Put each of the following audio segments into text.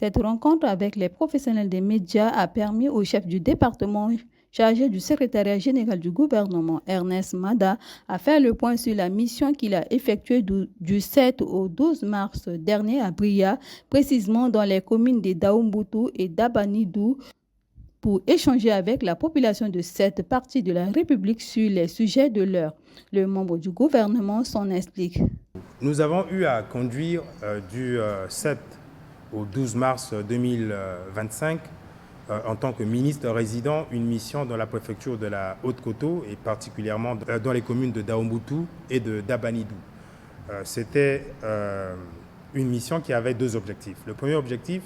Cette rencontre avec les professionnels des médias a permis au chef du département chargé du secrétariat général du gouvernement, Ernest Mada, à faire le point sur la mission qu'il a effectuée du 7 au 12 mars dernier à Bria, précisément dans les communes de Daoumbutu et d'Abanidou, pour échanger avec la population de cette partie de la République sur les sujets de l'heure. Le membre du gouvernement s'en explique. Nous avons eu à conduire du 7 au 12 mars 2025 en tant que ministre résident une mission dans la préfecture de la Haute-Koto et particulièrement dans les communes de Daoumbutu et de Dabanidou. C'était une mission qui avait deux objectifs. Le premier objectif,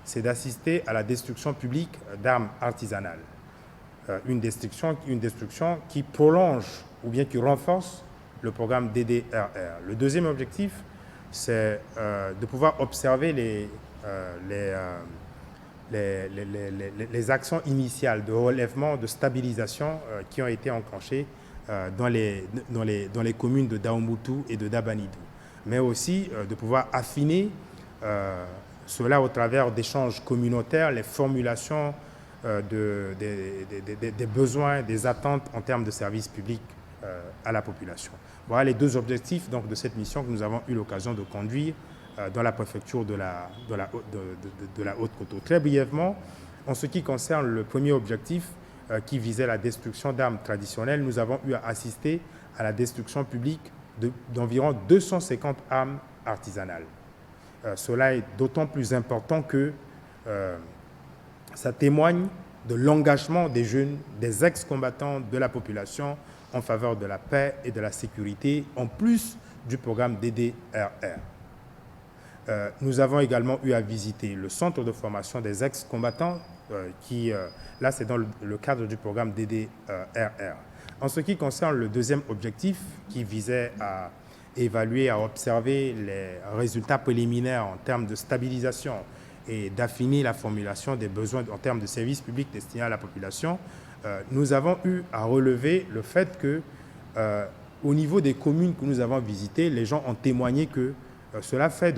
c'est d'assister à la destruction publique d'armes artisanales. Une destruction qui prolonge ou bien qui renforce le programme DDRR. Le deuxième objectif, c'est de pouvoir observer les actions initiales de relèvement, de stabilisation qui ont été enclenchées dans les communes de Daoumbutu et de Dabanidou, mais aussi de pouvoir affiner cela au travers d'échanges communautaires, les formulations des besoins, des attentes en termes de services publics à la population. Voilà les deux objectifs donc, de cette mission que nous avons eu l'occasion de conduire dans la préfecture de la Haute-Koto. Très brièvement, en ce qui concerne le premier objectif qui visait la destruction d'armes traditionnelles, nous avons eu à assister à la destruction publique d'environ 250 armes artisanales. Cela est d'autant plus important que ça témoigne de l'engagement des jeunes, des ex-combattants de la population en faveur de la paix et de la sécurité, en plus du programme DDRR. Nous avons également eu à visiter le centre de formation des ex-combattants, là c'est dans le cadre du programme DDRR. En ce qui concerne le deuxième objectif, qui visait à évaluer, à observer les résultats préliminaires en termes de stabilisation et d'affiner la formulation des besoins en termes de services publics destinés à la population, nous avons eu à relever le fait que, au niveau des communes que nous avons visitées, les gens ont témoigné que cela fait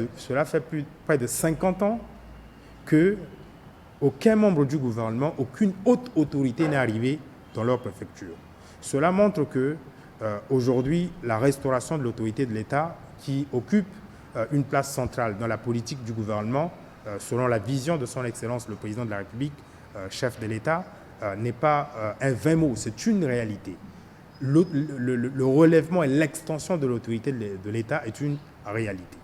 près de 50 ans qu'aucun membre du gouvernement, aucune haute autorité n'est arrivé dans leur préfecture. Cela montre que aujourd'hui, la restauration de l'autorité de l'État, qui occupe une place centrale dans la politique du gouvernement, selon la vision de son Excellence le Président de la République, chef de l'État, n'est pas un vain mot, c'est une réalité. Le relèvement et l'extension de l'autorité de l'État est une réalité.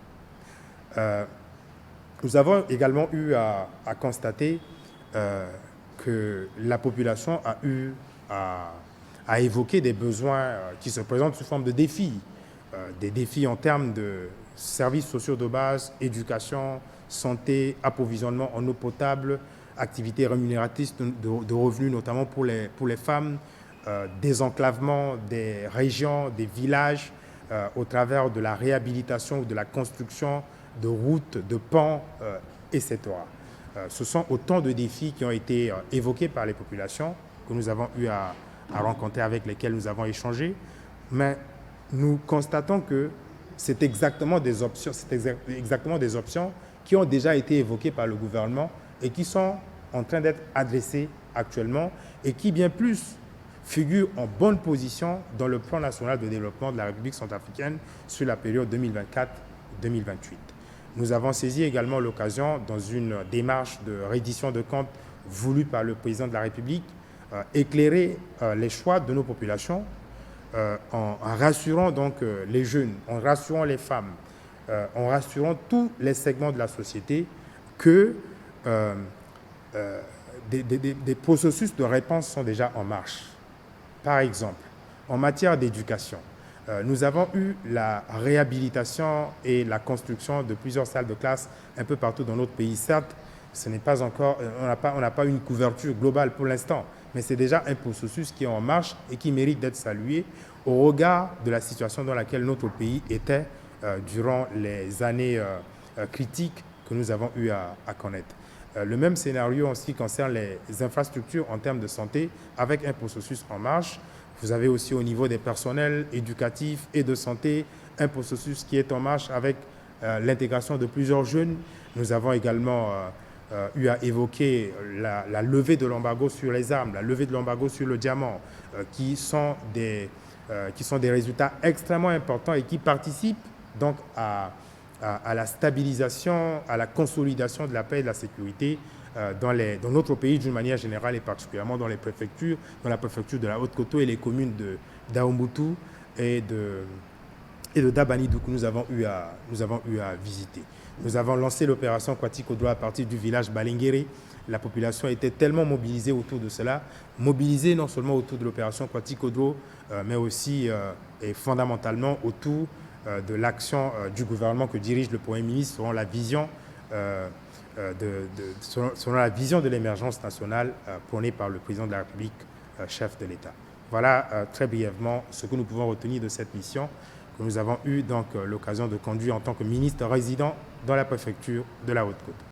Nous avons également eu à constater que la population a eu à évoquer des besoins qui se présentent sous forme de défis. Des défis en termes de services sociaux de base, éducation, santé, approvisionnement en eau potable, activités rémunératrices de revenus, notamment pour les femmes, désenclavement des régions, des villages, au travers de la réhabilitation ou de la construction de routes, de ponts, etc. Ce sont autant de défis qui ont été évoqués par les populations que nous avons eu à rencontrer, avec lesquels nous avons échangé, mais nous constatons que c'est exactement des options qui ont déjà été évoquées par le gouvernement et qui sont en train d'être adressées actuellement et qui, bien plus, figurent en bonne position dans le plan national de développement de la République centrafricaine sur la période 2024-2028. Nous avons saisi également l'occasion, dans une démarche de reddition de comptes voulue par le Président de la République, éclairer les choix de nos populations en rassurant donc les jeunes, en rassurant les femmes, en rassurant tous les segments de la société que des processus de réponse sont déjà en marche. Par exemple, en matière d'éducation, nous avons eu la réhabilitation et la construction de plusieurs salles de classe un peu partout dans notre pays. Certes, ce n'est pas encore, on n'a pas une couverture globale pour l'instant, mais c'est déjà un processus qui est en marche et qui mérite d'être salué au regard de la situation dans laquelle notre pays était durant les années critiques que nous avons eu à connaître. Le même scénario en ce qui concerne les infrastructures en termes de santé, avec un processus en marche. Vous avez aussi au niveau des personnels éducatifs et de santé un processus qui est en marche avec l'intégration de plusieurs jeunes. Nous avons également eu à évoquer la levée de l'embargo sur les armes, la levée de l'embargo sur le diamant, qui sont des résultats extrêmement importants et qui participent donc à la stabilisation, à la consolidation de la paix et de la sécurité dans notre pays d'une manière générale et particulièrement dans la préfecture de la Haute-Koto et les communes d'Aombutu et de Dabanidou que nous avons eu à visiter. Nous avons lancé l'opération Kwati Kodro à partir du village Balingere. La population était tellement mobilisée autour de cela, mobilisée non seulement autour de l'opération Kwati Kodro, mais aussi et fondamentalement autour de l'action du gouvernement que dirige le Premier ministre selon la vision de l'émergence nationale prônée par le président de la République, chef de l'État. Voilà très brièvement ce que nous pouvons retenir de cette mission que nous avons eu donc l'occasion de conduire en tant que ministre résident dans la préfecture de la Haute-Côte.